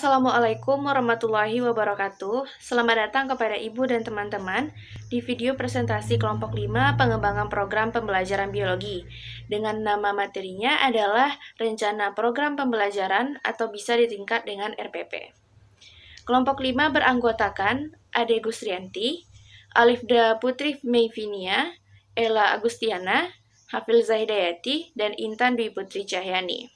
Assalamualaikum warahmatullahi wabarakatuh. Selamat datang kepada Ibu dan teman-teman di video presentasi kelompok 5 pengembangan program pembelajaran biologi. Dengan nama materinya adalah Rencana Program Pembelajaran atau bisa disingkat dengan RPP. Kelompok 5 beranggotakan Ade Gusrianti, Alifda Putri Meivinia, Ella Agustiana, Hafilzah Hidayati, dan Intan Dwi Putri Cahyani.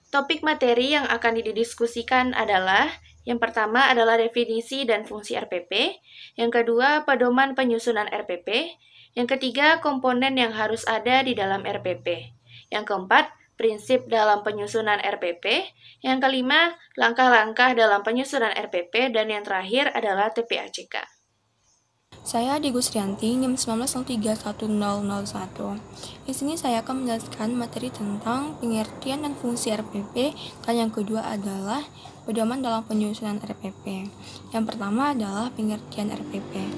Topik materi yang akan didiskusikan adalah yang pertama adalah definisi dan fungsi RPP, yang kedua pedoman penyusunan RPP, yang ketiga komponen yang harus ada di dalam RPP, yang keempat prinsip dalam penyusunan RPP, yang kelima langkah-langkah dalam penyusunan RPP, dan yang terakhir adalah TPACK. Saya Ade Gusrianti, NIM 19031001. Di sini saya akan menjelaskan materi tentang pengertian dan fungsi RPP, dan yang kedua adalah pedoman dalam penyusunan RPP. Yang pertama adalah pengertian RPP.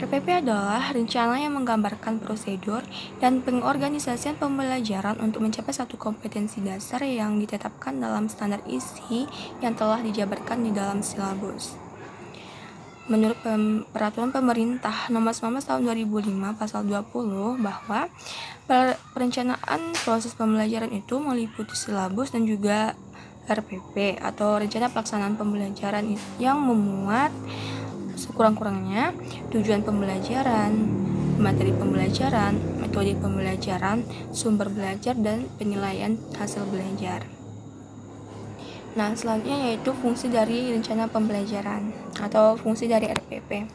RPP adalah rencana yang menggambarkan prosedur dan pengorganisasian pembelajaran untuk mencapai satu kompetensi dasar yang ditetapkan dalam standar isi yang telah dijabarkan di dalam silabus. Menurut Peraturan Pemerintah Nomor 19 Tahun 2005 Pasal 20 bahwa perencanaan proses pembelajaran itu meliputi silabus dan juga RPP atau rencana pelaksanaan pembelajaran yang memuat sekurang-kurangnya tujuan pembelajaran, materi pembelajaran, metode pembelajaran, sumber belajar, dan penilaian hasil belajar. Nah, selanjutnya yaitu fungsi dari rencana pembelajaran atau fungsi dari RPP.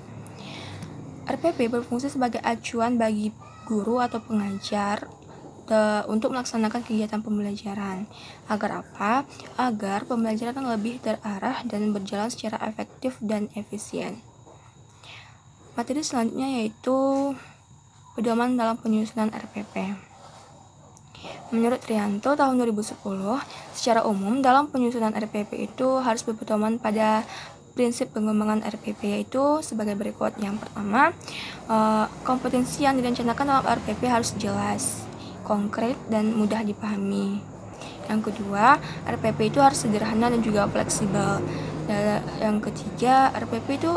RPP berfungsi sebagai acuan bagi guru atau pengajar untuk melaksanakan kegiatan pembelajaran. Agar apa? Agar pembelajaran lebih terarah dan berjalan secara efektif dan efisien. Materi selanjutnya yaitu pedoman dalam penyusunan RPP. Menurut Trianto tahun 2010, secara umum dalam penyusunan RPP itu harus berpedoman pada prinsip pengembangan RPP yaitu sebagai berikut. Yang pertama, kompetensi yang direncanakan dalam RPP harus jelas, konkret, dan mudah dipahami. Yang kedua, RPP itu harus sederhana dan juga fleksibel. Dan yang ketiga, RPP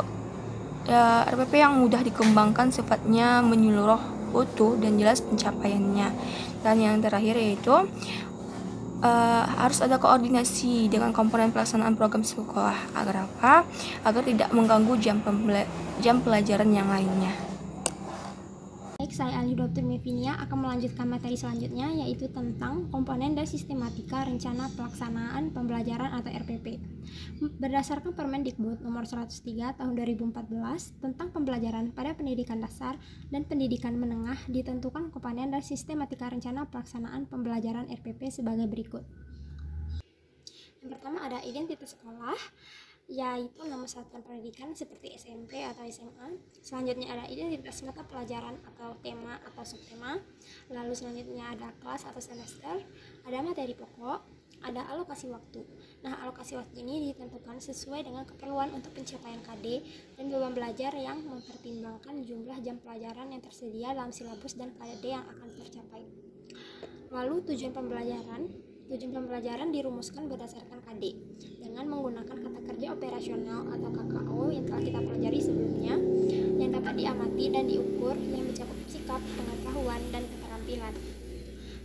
yang mudah dikembangkan sifatnya menyeluruh, utuh, dan jelas pencapaiannya. Dan yang terakhir yaitu harus ada koordinasi dengan komponen pelaksanaan program sekolah. Agar apa? Agar tidak mengganggu jam pelajaran yang lainnya. Baik, saya Alifda Putri Meivinia akan melanjutkan materi selanjutnya yaitu tentang komponen dan sistematika rencana pelaksanaan pembelajaran atau RPP. Berdasarkan Permendikbud nomor 103 tahun 2014 tentang pembelajaran pada pendidikan dasar dan pendidikan menengah ditentukan komponen dan sistematika rencana pelaksanaan pembelajaran RPP sebagai berikut. Yang pertama ada identitas sekolah, yaitu nama satuan pendidikan seperti SMP atau SMA. Selanjutnya ada identitas mata pelajaran atau tema atau subtema. Lalu selanjutnya ada kelas atau semester, ada materi pokok, ada alokasi waktu. Nah, alokasi waktu ini ditentukan sesuai dengan keperluan untuk pencapaian KD dan beban belajar yang mempertimbangkan jumlah jam pelajaran yang tersedia dalam silabus dan KD yang akan tercapai. Lalu tujuan pembelajaran dirumuskan berdasarkan KD dengan menggunakan kata kerja operasional atau KKO yang telah kita pelajari sebelumnya, yang dapat diamati dan diukur, yang mencakup sikap, pengetahuan, dan keterampilan.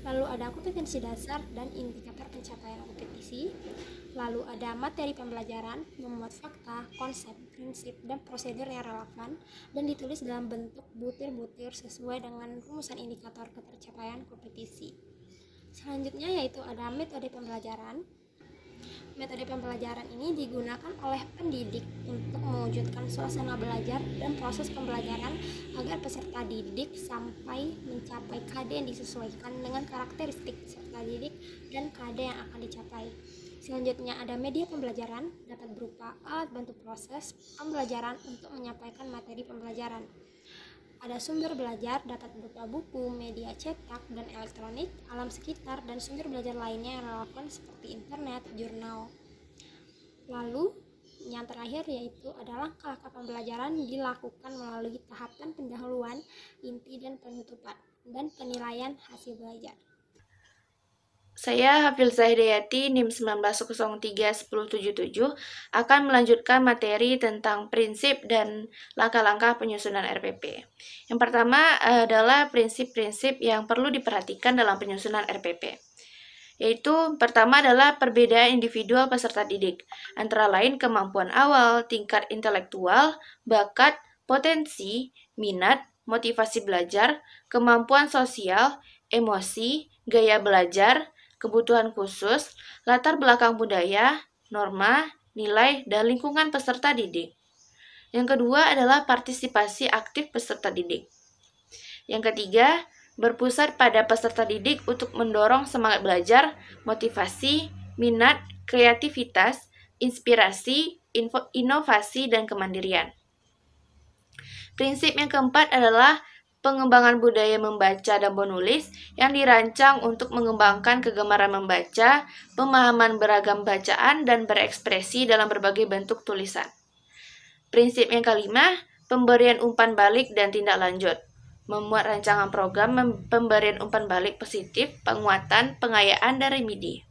Lalu ada kompetensi dasar dan indikator pencapaian kompetisi. Lalu ada materi pembelajaran, memuat fakta, konsep, prinsip, dan prosedur yang relevan, dan ditulis dalam bentuk butir-butir sesuai dengan rumusan indikator ketercapaian kompetisi. Selanjutnya yaitu ada metode pembelajaran. Metode pembelajaran ini digunakan oleh pendidik untuk mewujudkan suasana belajar dan proses pembelajaran agar peserta didik sampai mencapai KD yang disesuaikan dengan karakteristik peserta didik dan KD yang akan dicapai. Selanjutnya ada media pembelajaran, dapat berupa alat bantu proses pembelajaran untuk menyampaikan materi pembelajaran. Ada sumber belajar, dapat berupa buku, media cetak dan elektronik, alam sekitar, dan sumber belajar lainnya yang relevan seperti internet, jurnal. Lalu, yang terakhir yaitu adalah langkah-langkah pembelajaran dilakukan melalui tahapan pendahuluan, inti, dan penutupan, dan penilaian hasil belajar. Saya Hafilzah Hidayati, NIM 19031077, akan melanjutkan materi tentang prinsip dan langkah-langkah penyusunan RPP. Yang pertama adalah prinsip-prinsip yang perlu diperhatikan dalam penyusunan RPP. Yaitu pertama adalah perbedaan individual peserta didik, antara lain kemampuan awal, tingkat intelektual, bakat, potensi, minat, motivasi belajar, kemampuan sosial, emosi, gaya belajar, kebutuhan khusus, latar belakang budaya, norma, nilai, dan lingkungan peserta didik. Yang kedua adalah partisipasi aktif peserta didik. Yang ketiga, berpusat pada peserta didik untuk mendorong semangat belajar, motivasi, minat, kreativitas, inspirasi, inovasi, dan kemandirian. Prinsip yang keempat adalah pengembangan budaya membaca dan menulis yang dirancang untuk mengembangkan kegemaran membaca, pemahaman beragam bacaan, dan berekspresi dalam berbagai bentuk tulisan. Prinsip yang kelima, pemberian umpan balik dan tindak lanjut. Memuat rancangan program pemberian umpan balik positif, penguatan, pengayaan, dan remedi.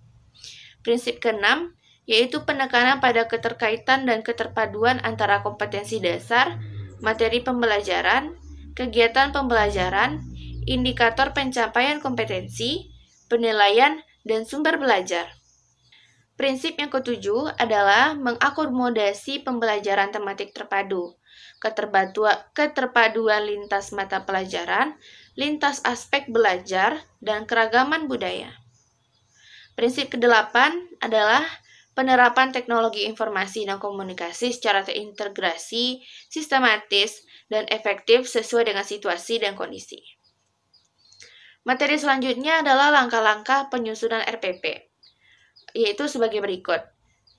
Prinsip keenam, yaitu penekanan pada keterkaitan dan keterpaduan antara kompetensi dasar, materi pembelajaran, kegiatan pembelajaran, indikator pencapaian kompetensi, penilaian, dan sumber belajar. Prinsip yang ketujuh adalah mengakomodasi pembelajaran tematik terpadu, keterpaduan lintas mata pelajaran, lintas aspek belajar, dan keragaman budaya. Prinsip kedelapan adalah penerapan teknologi informasi dan komunikasi secara terintegrasi, sistematis, dan efektif sesuai dengan situasi dan kondisi. Materi selanjutnya adalah langkah-langkah penyusunan RPP, yaitu sebagai berikut.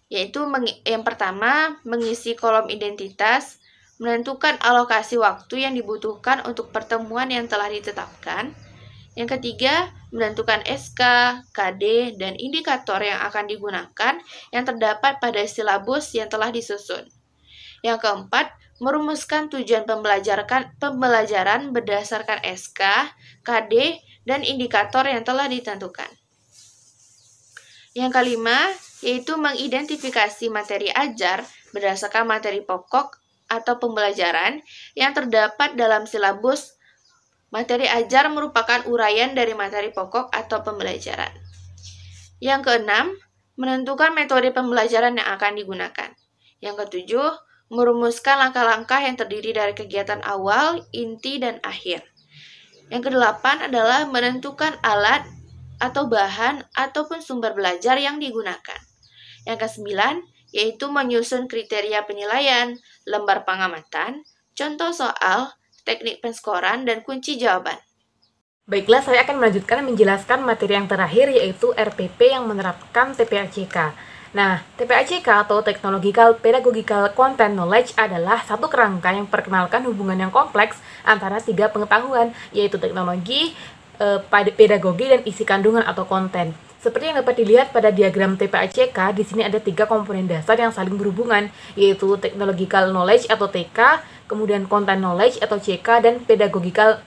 Yaitu yang pertama, mengisi kolom identitas, menentukan alokasi waktu yang dibutuhkan untuk pertemuan yang telah ditetapkan. Yang ketiga, menentukan SK, KD, dan indikator yang akan digunakan yang terdapat pada silabus yang telah disusun. Yang keempat, merumuskan tujuan pembelajaran berdasarkan SK, KD, dan indikator yang telah ditentukan. Yang kelima, yaitu mengidentifikasi materi ajar berdasarkan materi pokok atau pembelajaran yang terdapat dalam silabus. Materi ajar merupakan uraian dari materi pokok atau pembelajaran. Yang keenam, menentukan metode pembelajaran yang akan digunakan. Yang ketujuh, merumuskan langkah-langkah yang terdiri dari kegiatan awal, inti, dan akhir. Yang kedelapan adalah menentukan alat atau bahan ataupun sumber belajar yang digunakan. Yang kesembilan, yaitu menyusun kriteria penilaian, lembar pengamatan, contoh soal, teknik penskoran, dan kunci jawaban. Baiklah, saya akan melanjutkan menjelaskan materi yang terakhir, yaitu RPP yang menerapkan TPACK. Nah, TPACK atau Technological Pedagogical Content Knowledge adalah satu kerangka yang memperkenalkan hubungan yang kompleks antara tiga pengetahuan, yaitu teknologi, pedagogi, dan isi kandungan atau konten. Seperti yang dapat dilihat pada diagram TPACK, di sini ada tiga komponen dasar yang saling berhubungan, yaitu Technological Knowledge atau TK, kemudian Content Knowledge atau CK, dan Pedagogical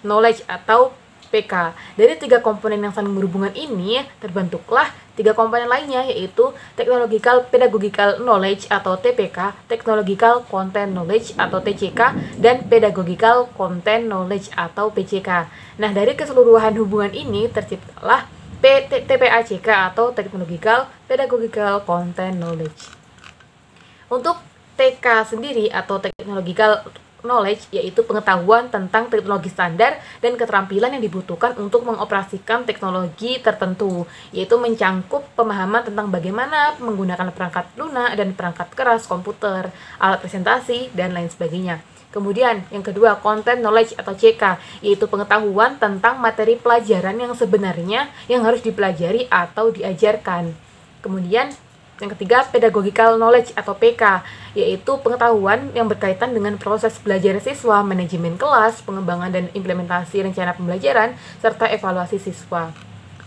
Knowledge atau PK. Dari tiga komponen yang saling berhubungan ini, terbentuklah tiga komponen lainnya, yaitu Technological Pedagogical Knowledge atau TPK, Technological Content Knowledge atau TCK, dan Pedagogical Content Knowledge atau PCK. Nah, dari keseluruhan hubungan ini terciptalah TPACK atau Technological Pedagogical Content Knowledge. Untuk TK sendiri atau Technological Knowledge, yaitu pengetahuan tentang teknologi standar dan keterampilan yang dibutuhkan untuk mengoperasikan teknologi tertentu, yaitu mencangkup pemahaman tentang bagaimana menggunakan perangkat lunak dan perangkat keras komputer, alat presentasi, dan lain sebagainya. Kemudian yang kedua, Content Knowledge atau CK, yaitu pengetahuan tentang materi pelajaran yang sebenarnya yang harus dipelajari atau diajarkan. Kemudian yang ketiga, Pedagogical Knowledge atau PK, yaitu pengetahuan yang berkaitan dengan proses belajar siswa, manajemen kelas, pengembangan dan implementasi rencana pembelajaran, serta evaluasi siswa.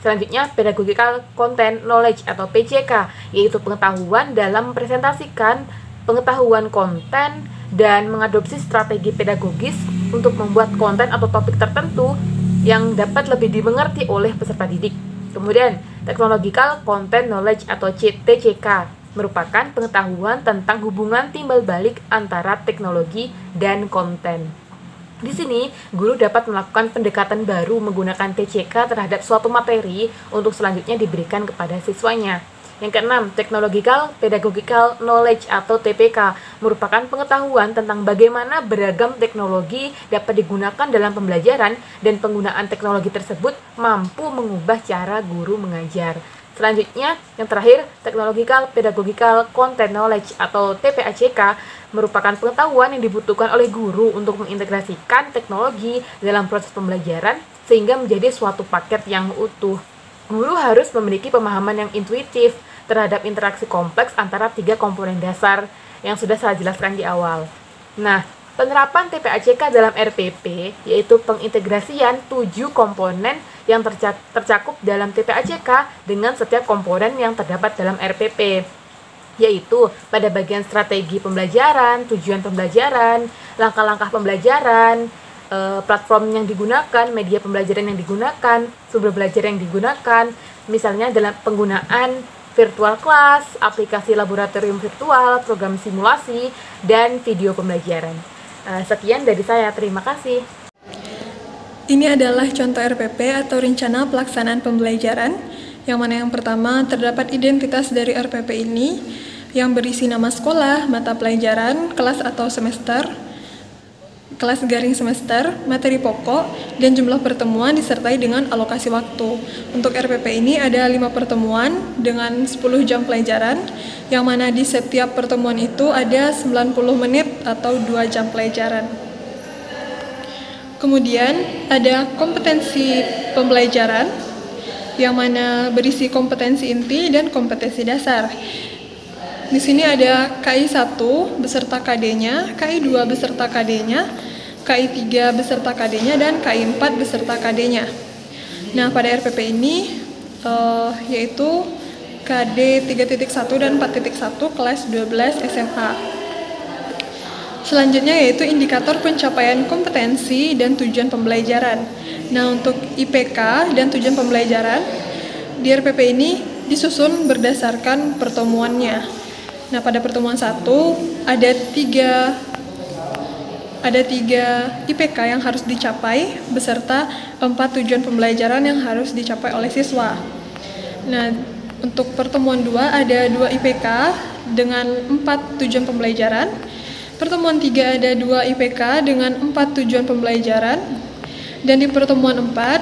Selanjutnya, Pedagogical Content Knowledge atau PCK, yaitu pengetahuan dalam mempresentasikan pengetahuan konten dan mengadopsi strategi pedagogis untuk membuat konten atau topik tertentu yang dapat lebih dimengerti oleh peserta didik. Kemudian, Technological Content Knowledge atau TCK merupakan pengetahuan tentang hubungan timbal balik antara teknologi dan konten. Di sini, guru dapat melakukan pendekatan baru menggunakan TCK terhadap suatu materi untuk selanjutnya diberikan kepada siswanya. Yang keenam, Technological Pedagogical Knowledge atau TPK merupakan pengetahuan tentang bagaimana beragam teknologi dapat digunakan dalam pembelajaran dan penggunaan teknologi tersebut mampu mengubah cara guru mengajar. Selanjutnya, yang terakhir, Technological Pedagogical Content Knowledge atau TPACK merupakan pengetahuan yang dibutuhkan oleh guru untuk mengintegrasikan teknologi dalam proses pembelajaran sehingga menjadi suatu paket yang utuh. Guru harus memiliki pemahaman yang intuitif terhadap interaksi kompleks antara 3 komponen dasar yang sudah saya jelaskan di awal. Nah, penerapan TPACK dalam RPP yaitu pengintegrasian 7 komponen yang tercakup dalam TPACK dengan setiap komponen yang terdapat dalam RPP, yaitu pada bagian strategi pembelajaran, tujuan pembelajaran, langkah-langkah pembelajaran, platform yang digunakan, media pembelajaran yang digunakan, sumber belajar yang digunakan, misalnya dalam penggunaan virtual class, aplikasi laboratorium virtual, program simulasi, dan video pembelajaran. Sekian dari saya, terima kasih. Ini adalah contoh RPP atau rencana pelaksanaan pembelajaran, yang mana yang pertama terdapat identitas dari RPP ini, yang berisi nama sekolah, mata pelajaran, kelas atau semester, kelas garing semester, materi pokok, dan jumlah pertemuan disertai dengan alokasi waktu. Untuk RPP ini ada 5 pertemuan dengan 10 jam pelajaran, yang mana di setiap pertemuan itu ada 90 menit atau 2 jam pelajaran. Kemudian ada kompetensi pembelajaran, yang mana berisi kompetensi inti dan kompetensi dasar. Di sini ada KI 1 beserta KD-nya, KI 2 beserta KD-nya, KI 3 beserta KD-nya, dan KI 4 beserta KD-nya. Nah, pada RPP ini yaitu KD 3.1 dan 4.1 kelas 12 SMA. Selanjutnya yaitu indikator pencapaian kompetensi dan tujuan pembelajaran. Nah, untuk IPK dan tujuan pembelajaran di RPP ini disusun berdasarkan pertemuannya. Nah, pada pertemuan 1 ada 3 IPK yang harus dicapai beserta 4 tujuan pembelajaran yang harus dicapai oleh siswa. Nah, untuk pertemuan 2 ada 2 IPK dengan 4 tujuan pembelajaran. Pertemuan 3 ada 2 IPK dengan 4 tujuan pembelajaran. Dan di pertemuan 4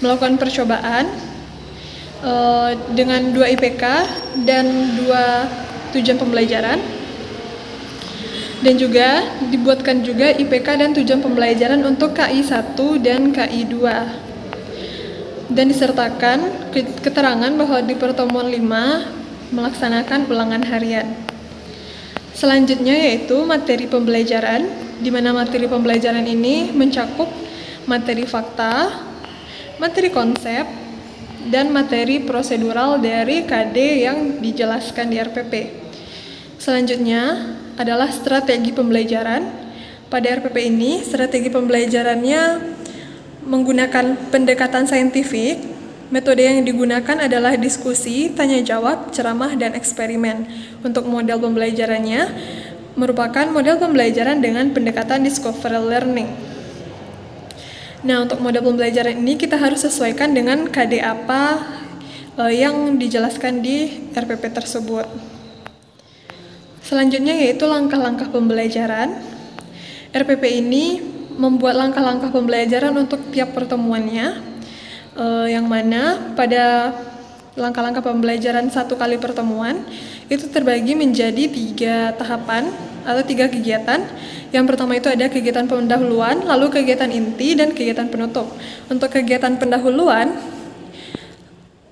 melakukan percobaan dengan 2 IPK dan 2 tujuan pembelajaran. Dan juga dibuatkan juga IPK dan tujuan pembelajaran untuk KI 1 dan KI 2. Dan disertakan keterangan bahwa di pertemuan 5 melaksanakan ulangan harian. Selanjutnya yaitu materi pembelajaran, di mana materi pembelajaran ini mencakup materi fakta, materi konsep, dan materi prosedural dari KD yang dijelaskan di RPP. Selanjutnya adalah strategi pembelajaran. Pada RPP ini, strategi pembelajarannya menggunakan pendekatan saintifik. Metode yang digunakan adalah diskusi, tanya jawab, ceramah, dan eksperimen. Untuk model pembelajarannya merupakan model pembelajaran dengan pendekatan discovery learning. Nah, untuk model pembelajaran ini kita harus sesuaikan dengan KD apa yang dijelaskan di RPP tersebut. Selanjutnya yaitu langkah-langkah pembelajaran. RPP ini membuat langkah-langkah pembelajaran untuk tiap pertemuannya, yang mana pada langkah-langkah pembelajaran 1 kali pertemuan itu terbagi menjadi 3 tahapan atau 3 kegiatan. Yang pertama itu ada kegiatan pendahuluan, lalu kegiatan inti, dan kegiatan penutup. Untuk kegiatan pendahuluan,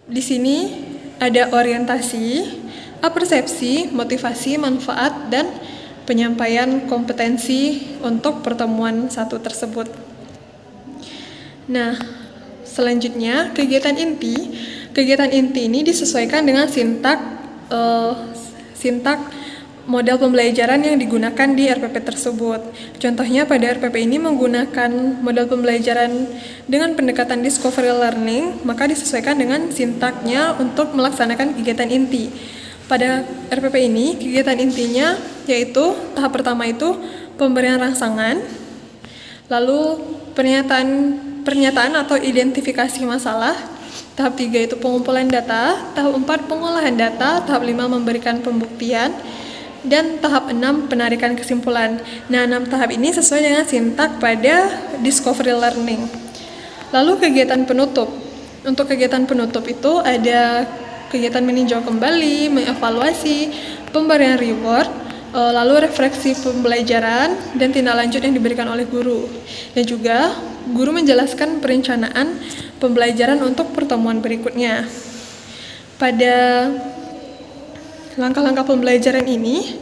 di sini ada orientasi, persepsi, motivasi, manfaat, dan penyampaian kompetensi untuk pertemuan 1 tersebut. Nah, selanjutnya kegiatan inti. Kegiatan inti ini disesuaikan dengan sintak model pembelajaran yang digunakan di RPP tersebut. Contohnya pada RPP ini menggunakan model pembelajaran dengan pendekatan discovery learning, maka disesuaikan dengan sintaknya untuk melaksanakan kegiatan inti. Pada RPP ini, kegiatan intinya yaitu tahap pertama itu pemberian rangsangan, lalu pernyataan atau identifikasi masalah, tahap 3 itu pengumpulan data, tahap 4 pengolahan data, tahap 5 memberikan pembuktian, dan tahap 6 penarikan kesimpulan. Nah, 6 tahap ini sesuai dengan sintak pada discovery learning. Lalu kegiatan penutup. Untuk kegiatan penutup itu ada kegiatan meninjau kembali, mengevaluasi, pemberian reward, lalu refleksi pembelajaran, dan tindak lanjut yang diberikan oleh guru. Dan juga guru menjelaskan perencanaan pembelajaran untuk pertemuan berikutnya. Pada langkah-langkah pembelajaran ini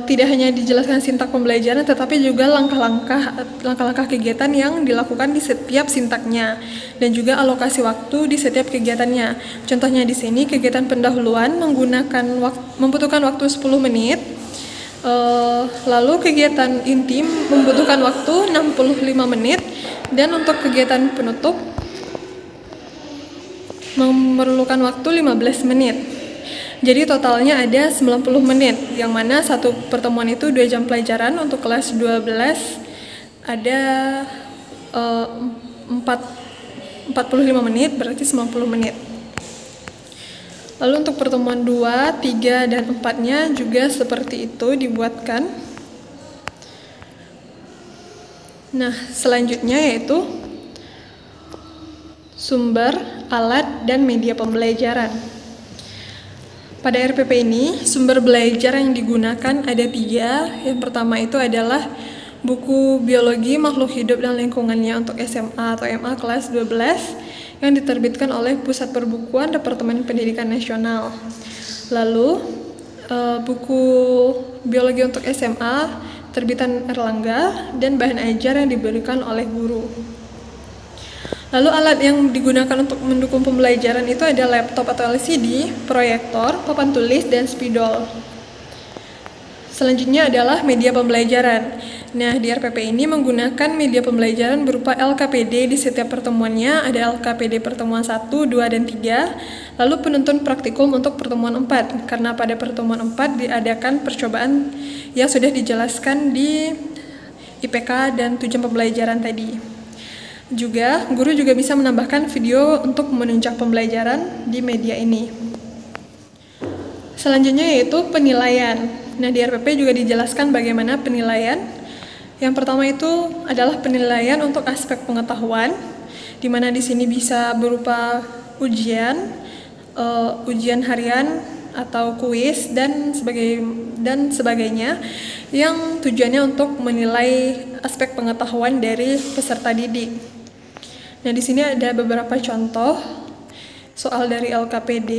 tidak hanya dijelaskan sintak pembelajaran, tetapi juga langkah-langkah kegiatan yang dilakukan di setiap sintaknya, dan juga alokasi waktu di setiap kegiatannya. Contohnya di sini kegiatan pendahuluan membutuhkan waktu 10 menit, lalu kegiatan inti membutuhkan waktu 65 menit, dan untuk kegiatan penutup memerlukan waktu 15 menit. Jadi totalnya ada 90 menit, yang mana satu pertemuan itu 2 jam pelajaran. Untuk kelas 12 ada 45 menit, berarti 90 menit. Lalu untuk pertemuan 2, 3, dan 4-nya juga seperti itu dibuatkan. Nah, selanjutnya yaitu sumber, alat, dan media pembelajaran. Pada RPP ini, sumber belajar yang digunakan ada 3. Yang pertama itu adalah buku Biologi Makhluk Hidup dan Lingkungannya untuk SMA atau MA kelas 12 yang diterbitkan oleh Pusat Perbukuan Departemen Pendidikan Nasional. Lalu, buku Biologi untuk SMA terbitan Erlangga, dan bahan ajar yang diberikan oleh guru. Lalu alat yang digunakan untuk mendukung pembelajaran itu ada laptop atau LCD, proyektor, papan tulis, dan spidol. Selanjutnya adalah media pembelajaran. Nah, di RPP ini menggunakan media pembelajaran berupa LKPD di setiap pertemuannya. Ada LKPD pertemuan 1, 2, dan 3. Lalu penuntun praktikum untuk pertemuan 4. Karena pada pertemuan 4 diadakan percobaan yang sudah dijelaskan di IPK dan tujuan pembelajaran tadi. Juga, guru juga bisa menambahkan video untuk menunjang pembelajaran di media ini. Selanjutnya yaitu penilaian. Nah, di RPP juga dijelaskan bagaimana penilaian. Yang pertama itu adalah penilaian untuk aspek pengetahuan, di mana di sini bisa berupa ujian harian atau kuis dan sebagainya, yang tujuannya untuk menilai aspek pengetahuan dari peserta didik. Nah, di sini ada beberapa contoh soal dari LKPD,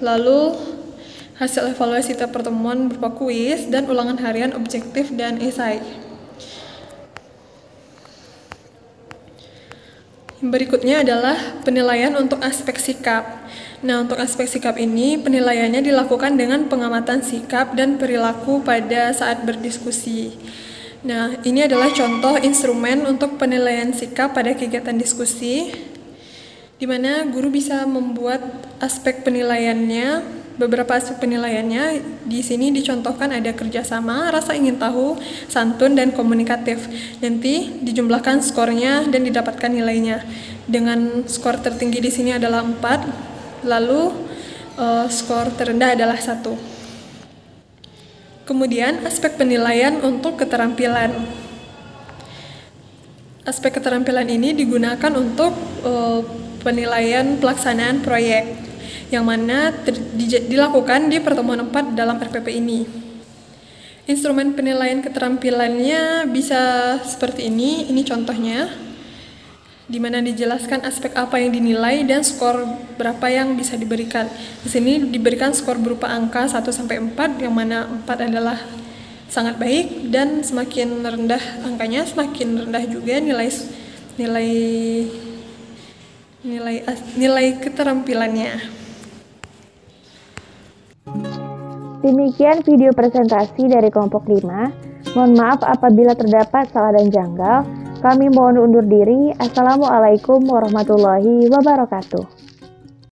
lalu hasil evaluasi tiap pertemuan berupa kuis dan ulangan harian objektif dan esai. Berikutnya adalah penilaian untuk aspek sikap. Nah, untuk aspek sikap ini penilaiannya dilakukan dengan pengamatan sikap dan perilaku pada saat berdiskusi. Nah, ini adalah contoh instrumen untuk penilaian sikap pada kegiatan diskusi, di mana guru bisa membuat aspek penilaiannya, beberapa aspek penilaiannya. Di sini dicontohkan ada kerjasama, rasa ingin tahu, santun, dan komunikatif. Nanti dijumlahkan skornya dan didapatkan nilainya. Dengan skor tertinggi di sini adalah 4, lalu skor terendah adalah 1. Kemudian aspek penilaian untuk keterampilan. Aspek keterampilan ini digunakan untuk penilaian pelaksanaan proyek, yang mana dilakukan di pertemuan 4 dalam RPP ini. Instrumen penilaian keterampilannya bisa seperti ini contohnya, di mana dijelaskan aspek apa yang dinilai dan skor berapa yang bisa diberikan. Di sini diberikan skor berupa angka 1-4, yang mana 4 adalah sangat baik, dan semakin rendah angkanya semakin rendah juga nilai keterampilannya. Demikian video presentasi dari kelompok 5. Mohon maaf apabila terdapat salah dan janggal. Kami mohon undur diri. Assalamualaikum warahmatullahi wabarakatuh.